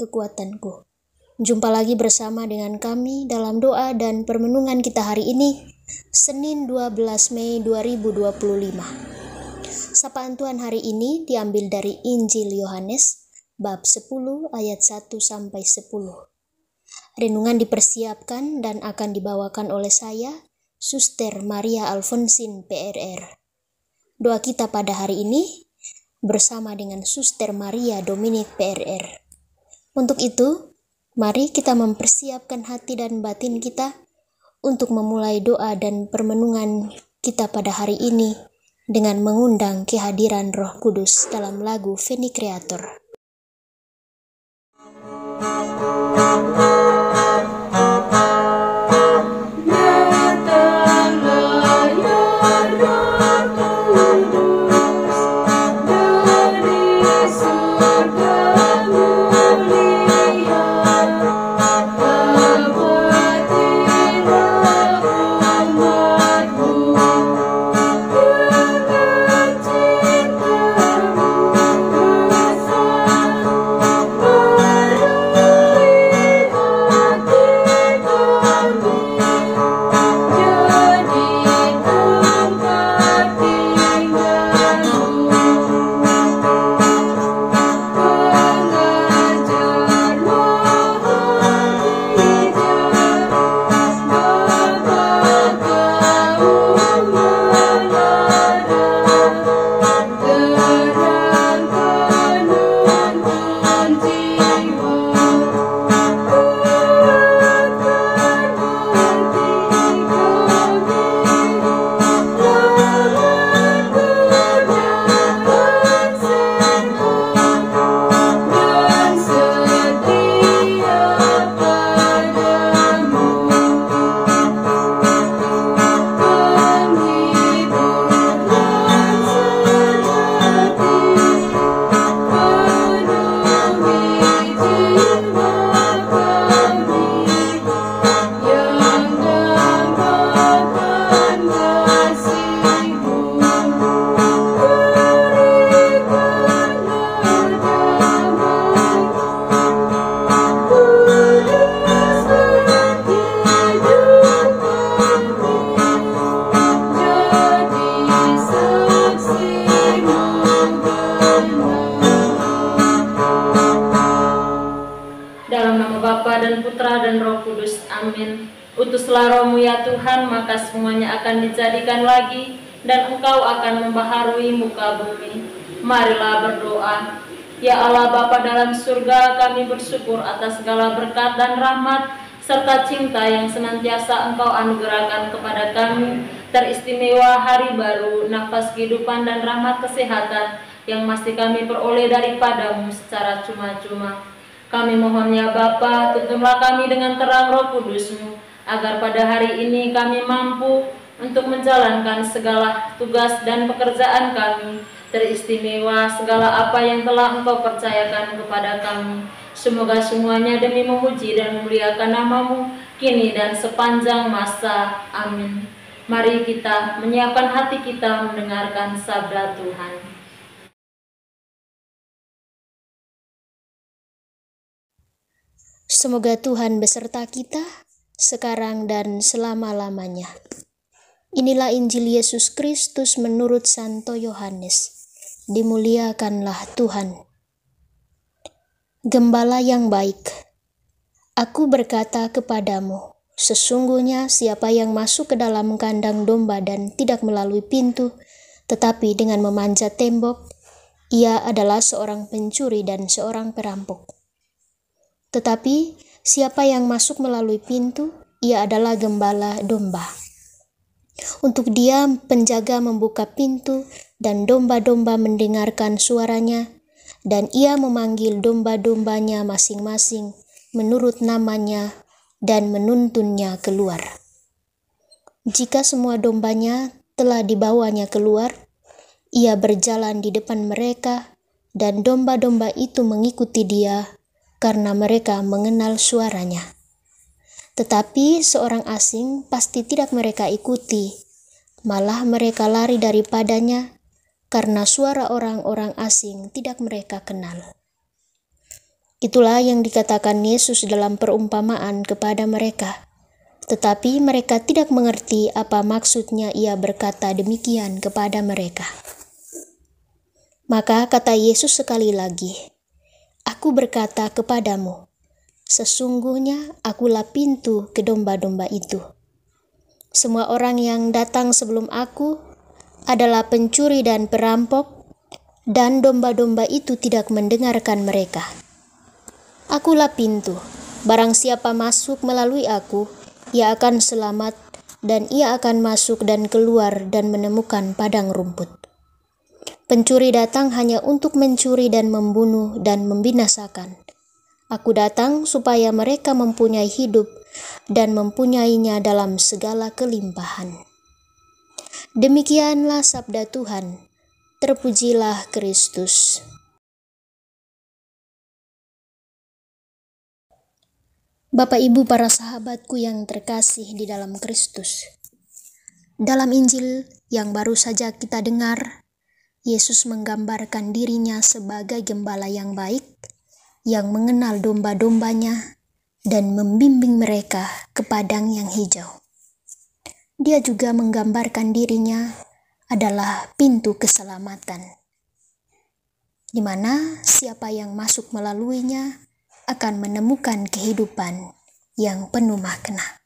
kekuatanku. Jumpa lagi bersama dengan kami dalam doa dan permenungan kita hari ini, Senin 12 Mei 2025. Sapaan Tuhan hari ini diambil dari Injil Yohanes, bab 10 ayat 1-10. Renungan dipersiapkan dan akan dibawakan oleh saya, Suster Maria Alfonsin PRR. Doa kita pada hari ini bersama dengan Suster Maria Dominik PRR. Untuk itu, mari kita mempersiapkan hati dan batin kita untuk memulai doa dan permenungan kita pada hari ini dengan mengundang kehadiran Roh Kudus dalam lagu Veni Creator. Dan Roh Kudus, amin. Utuslah Roh-Mu ya Tuhan, maka semuanya akan dijadikan lagi, dan Engkau akan membaharui muka bumi. Marilah berdoa. Ya Allah Bapa dalam surga, kami bersyukur atas segala berkat dan rahmat, serta cinta yang senantiasa Engkau anugerahkan kepada kami, teristimewa hari baru, nafas kehidupan dan rahmat kesehatan, yang masih kami peroleh daripada-Mu secara cuma-cuma. Kami mohon ya Bapa, tuntunlah kami dengan terang Roh Kudus-Mu, agar pada hari ini kami mampu untuk menjalankan segala tugas dan pekerjaan kami, teristimewa segala apa yang telah Engkau percayakan kepada kami. Semoga semuanya demi memuji dan memuliakan nama-Mu, kini dan sepanjang masa. Amin. Mari kita menyiapkan hati kita mendengarkan sabda Tuhan. Semoga Tuhan beserta kita sekarang dan selama-lamanya. Inilah Injil Yesus Kristus menurut Santo Yohanes. Dimuliakanlah Tuhan. Gembala yang baik, aku berkata kepadamu, sesungguhnya siapa yang masuk ke dalam kandang domba dan tidak melalui pintu, tetapi dengan memanjat tembok, ia adalah seorang pencuri dan seorang perampok. Tetapi siapa yang masuk melalui pintu, ia adalah gembala domba. Untuk dia penjaga membuka pintu dan domba-domba mendengarkan suaranya, dan ia memanggil domba-dombanya masing-masing menurut namanya dan menuntunnya keluar. Jika semua dombanya telah dibawanya keluar, ia berjalan di depan mereka, dan domba-domba itu mengikuti dia, karena mereka mengenal suaranya. Tetapi seorang asing pasti tidak mereka ikuti, malah mereka lari daripadanya, karena suara orang-orang asing tidak mereka kenal. Itulah yang dikatakan Yesus dalam perumpamaan kepada mereka. Tetapi mereka tidak mengerti apa maksudnya ia berkata demikian kepada mereka. Maka kata Yesus sekali lagi, "Aku berkata kepadamu, sesungguhnya akulah pintu ke domba-domba itu. Semua orang yang datang sebelum aku adalah pencuri dan perampok, dan domba-domba itu tidak mendengarkan mereka. Akulah pintu, barang siapa masuk melalui aku, ia akan selamat, dan ia akan masuk dan keluar dan menemukan padang rumput. Pencuri datang hanya untuk mencuri dan membunuh dan membinasakan. Aku datang supaya mereka mempunyai hidup dan mempunyainya dalam segala kelimpahan." Demikianlah sabda Tuhan. Terpujilah Kristus. Bapak Ibu para sahabatku yang terkasih di dalam Kristus. Dalam Injil yang baru saja kita dengar, Yesus menggambarkan dirinya sebagai gembala yang baik, yang mengenal domba-dombanya dan membimbing mereka ke padang yang hijau. Dia juga menggambarkan dirinya adalah pintu keselamatan, di mana siapa yang masuk melaluinya akan menemukan kehidupan yang penuh makna.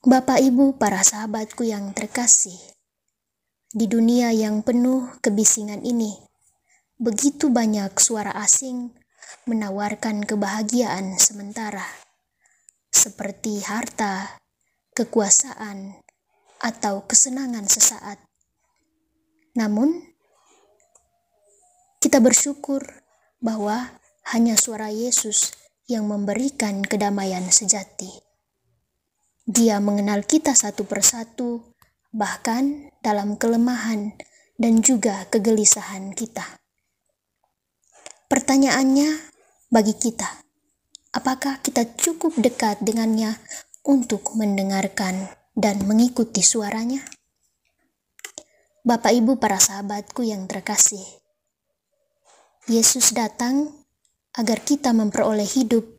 Bapak Ibu para sahabatku yang terkasih, di dunia yang penuh kebisingan ini, begitu banyak suara asing menawarkan kebahagiaan sementara, seperti harta, kekuasaan, atau kesenangan sesaat. Namun, kita bersyukur bahwa hanya suara Yesus yang memberikan kedamaian sejati. Dia mengenal kita satu persatu, bahkan dalam kelemahan dan juga kegelisahan kita. Pertanyaannya bagi kita, apakah kita cukup dekat dengannya untuk mendengarkan dan mengikuti suaranya? Bapak Ibu para sahabatku yang terkasih, Yesus datang agar kita memperoleh hidup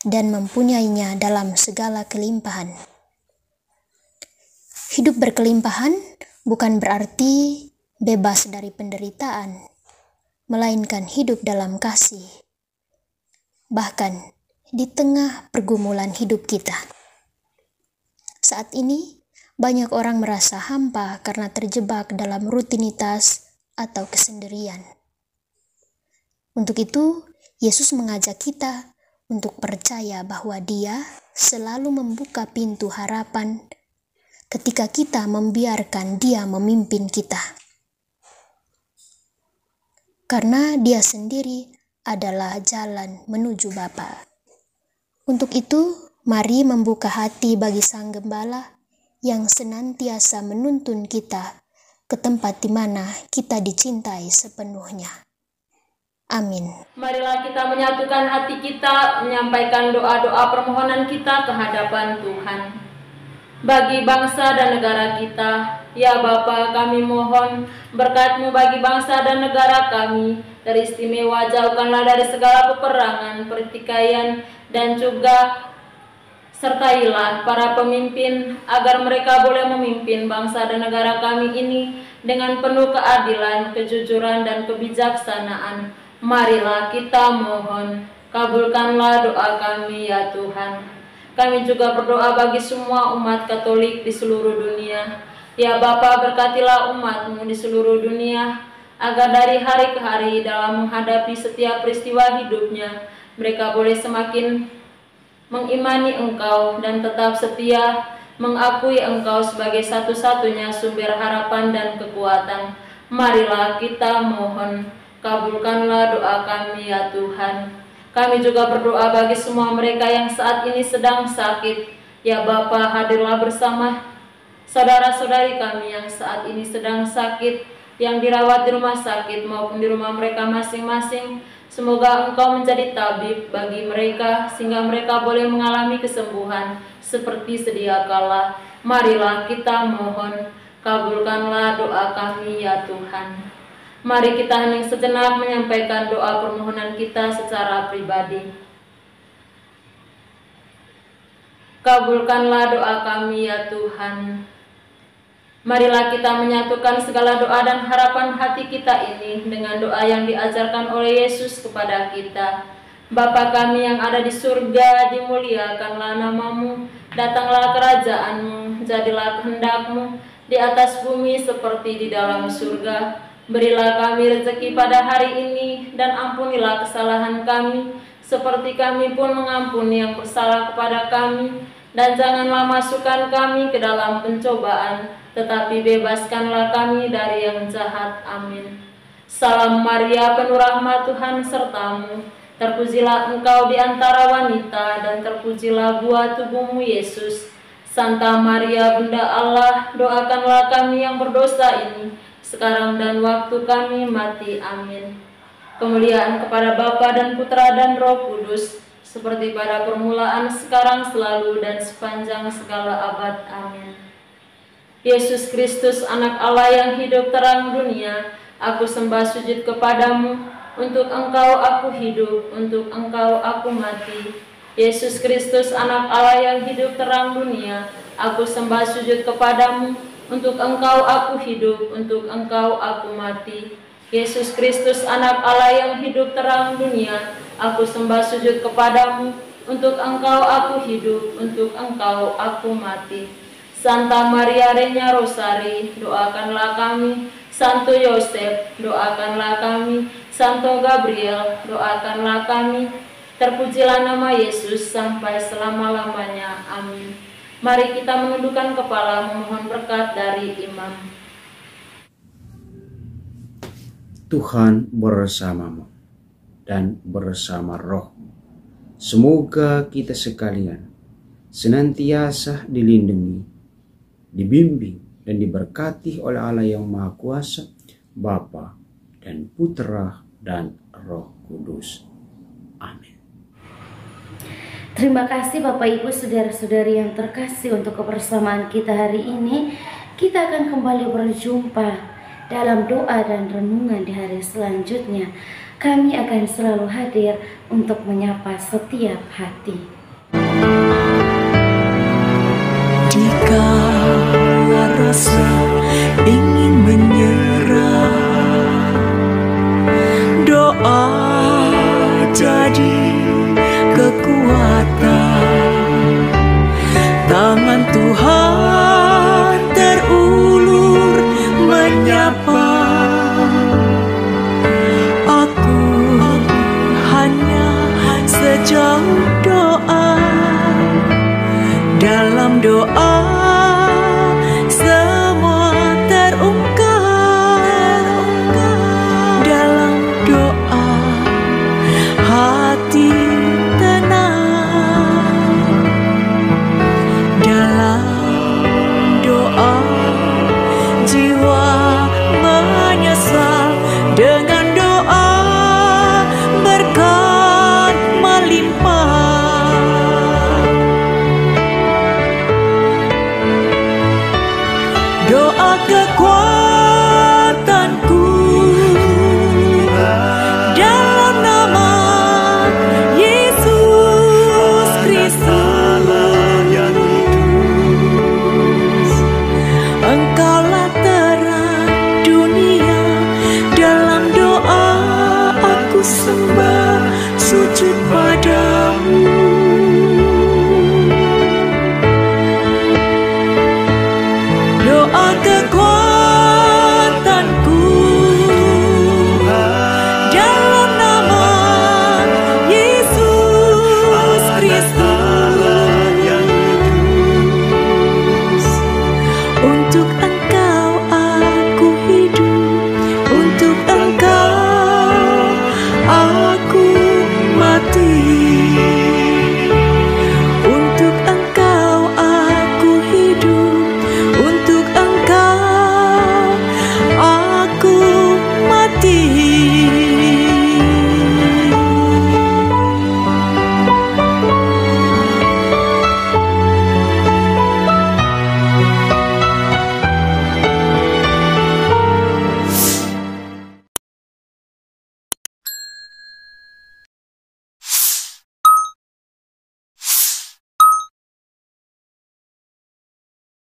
dan mempunyainya dalam segala kelimpahan. Hidup berkelimpahan bukan berarti bebas dari penderitaan, melainkan hidup dalam kasih, bahkan di tengah pergumulan hidup kita. Saat ini, banyak orang merasa hampa karena terjebak dalam rutinitas atau kesendirian. Untuk itu, Yesus mengajak kita untuk percaya bahwa Dia selalu membuka pintu harapan ketika kita membiarkan Dia memimpin kita. Karena Dia sendiri adalah jalan menuju Bapa. Untuk itu, mari membuka hati bagi Sang Gembala yang senantiasa menuntun kita ke tempat di mana kita dicintai sepenuhnya. Amin. Marilah kita menyatukan hati kita, menyampaikan doa-doa permohonan kita ke hadapan Tuhan. Bagi bangsa dan negara kita, ya Bapa, kami mohon berkat-Mu bagi bangsa dan negara kami. Dari istimewa jauhkanlah dari segala peperangan, pertikaian, dan juga sertailah para pemimpin agar mereka boleh memimpin bangsa dan negara kami ini dengan penuh keadilan, kejujuran, dan kebijaksanaan. Marilah kita mohon, kabulkanlah doa kami ya Tuhan. Kami juga berdoa bagi semua umat Katolik di seluruh dunia. Ya Bapa, berkatilah umat-Mu di seluruh dunia, agar dari hari ke hari dalam menghadapi setiap peristiwa hidupnya, mereka boleh semakin mengimani Engkau dan tetap setia mengakui Engkau sebagai satu-satunya sumber harapan dan kekuatan. Marilah kita mohon, kabulkanlah doa kami ya Tuhan. Kami juga berdoa bagi semua mereka yang saat ini sedang sakit. Ya Bapa, hadirlah bersama saudara-saudari kami yang saat ini sedang sakit, yang dirawat di rumah sakit maupun di rumah mereka masing-masing. Semoga Engkau menjadi tabib bagi mereka, sehingga mereka boleh mengalami kesembuhan seperti sedia kala. Marilah kita mohon, kabulkanlah doa kami ya Tuhan. Mari kita hening sejenak menyampaikan doa permohonan kita secara pribadi. Kabulkanlah doa kami ya Tuhan. Marilah kita menyatukan segala doa dan harapan hati kita ini dengan doa yang diajarkan oleh Yesus kepada kita. Bapa kami yang ada di surga, dimuliakanlah namamu, datanglah kerajaanmu, jadilah kehendakmu di atas bumi seperti di dalam surga. Berilah kami rezeki pada hari ini, dan ampunilah kesalahan kami, seperti kami pun mengampuni yang bersalah kepada kami. Dan janganlah masukkan kami ke dalam pencobaan, tetapi bebaskanlah kami dari yang jahat. Amin. Salam Maria, penuh rahmat, Tuhan sertamu. Terpujilah engkau di antara wanita, dan terpujilah buah tubuhmu Yesus. Santa Maria, Bunda Allah, doakanlah kami yang berdosa ini, sekarang dan waktu kami mati. Amin. Kemuliaan kepada Bapa dan Putra dan Roh Kudus, seperti pada permulaan, sekarang, selalu, dan sepanjang segala abad. Amin. Yesus Kristus, anak Allah yang hidup terang dunia, aku sembah sujud kepadamu. Untuk engkau aku hidup, untuk engkau aku mati. Yesus Kristus, anak Allah yang hidup terang dunia, aku sembah sujud kepadamu. Untuk engkau aku hidup, untuk engkau aku mati. Yesus Kristus, anak Allah yang hidup terang dunia, aku sembah sujud kepadamu. Untuk engkau aku hidup, untuk engkau aku mati. Santa Maria Regna Rosari, doakanlah kami. Santo Yosef, doakanlah kami. Santo Gabriel, doakanlah kami. Terpujilah nama Yesus sampai selama-lamanya. Amin. Mari kita menundukkan kepala memohon berkat dari imam. Tuhan bersamamu dan bersama rohmu. Semoga kita sekalian senantiasa dilindungi, dibimbing, dan diberkati oleh Allah yang Maha Kuasa, Bapa dan Putra dan Roh Kudus. Amin. Terima kasih Bapak Ibu saudara-saudari yang terkasih untuk kebersamaan kita hari ini. Kita akan kembali berjumpa dalam doa dan renungan di hari selanjutnya. Kami akan selalu hadir untuk menyapa setiap hati. Jika rasa ingin menyerah, doa jadi kekuatan. Tangan Tuhan terulur menyapa. Aku hanya sejauh doa. Dalam doa